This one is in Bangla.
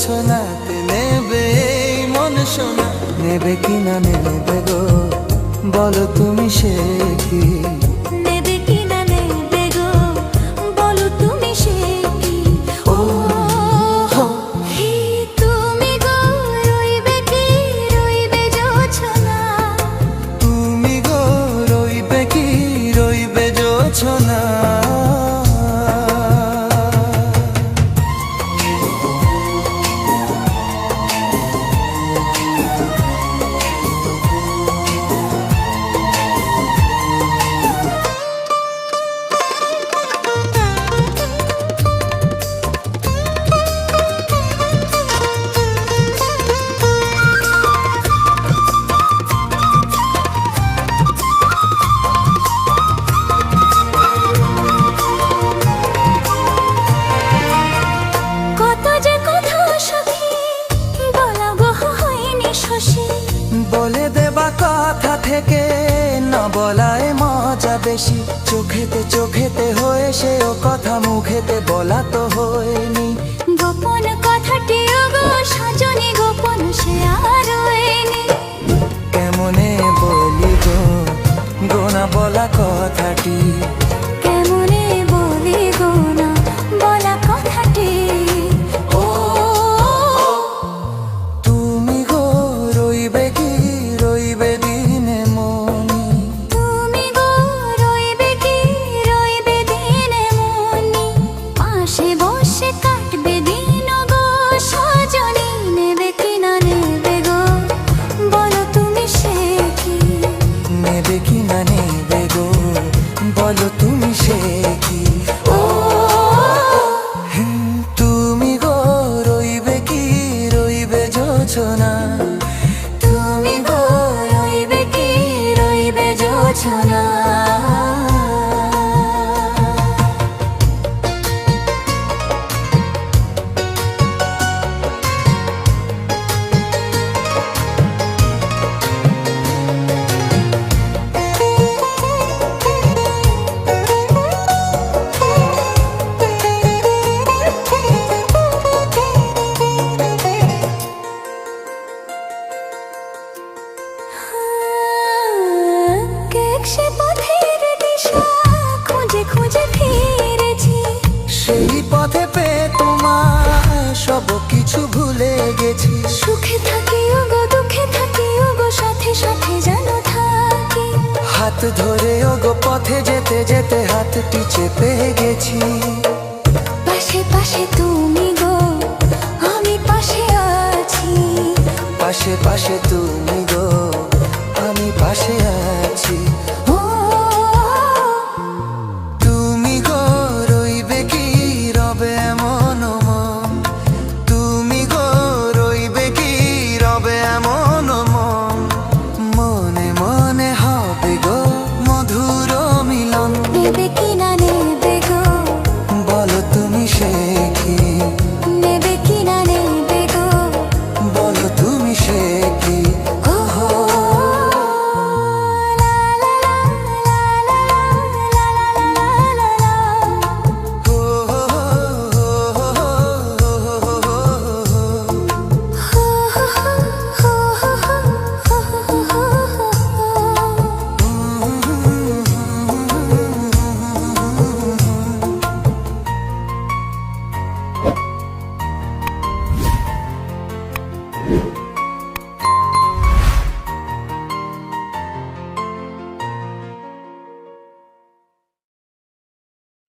জোছনাতে নেবে এই মন সোনা। নেবে কিনা নেবে গো বলো তুমি সে কি? নেবে কিনা নেবে গো বলো তুমি সে কি? ও হে তুমি গো রইবে কি রইবে জোছনা? তুমি গো রইবে কি রইবে জোছনা? বলে দেবা কথা থেকে না বলায় মজা বেশি। চোখেতে চোখেতে হয়ে সে ও কথা মুখেতে বলা তো হয়নি। গোপন কথাটি গো সজনী গোপন সে আর হয়নি। কেমনে বলি গো গোনা বলা কথাটি? কেমনে বলি গো না বলা কথাটি? ও তুমি গো রইবে কি রইবে দিনে মনি? তুমি গো রইবে কি রইবে দিনে মনি? পাশে বসে কাটবে দিন গো সজনী। নেবে কিনা নেবে গো বলো তুমি সে কি? নেবে কিনা নেবে গো বলো তুমি সে কি? ও তুমি গো রইবে কি রইবে জোছনা? তুমি গো রইবে কি রইবে জোছনা? সে পথের দিশা খুঁজে খুঁজে ফিরেছি। সেই পথে পেয়ে তোমার সব কিছু ভুলে গেছি। সুখে থাকি ওগো দুঃখে থাকি ওগো সাথে সাথে যেন থাকি। হাত ধরে ওগো পথে যেতে যেতে হাতটি চেপে গেছি। পাশে পাশে তুমি গো আমি পাশে আছি। পাশে পাশে তুমি গো আমি পাশে আছি। ও তুমি গো রইবে কি রবে এমন মন? তুমি গো রইবে কি রবে এমন মন? মনে মনে হবে গো মধুর মিলন। নেবে কিনা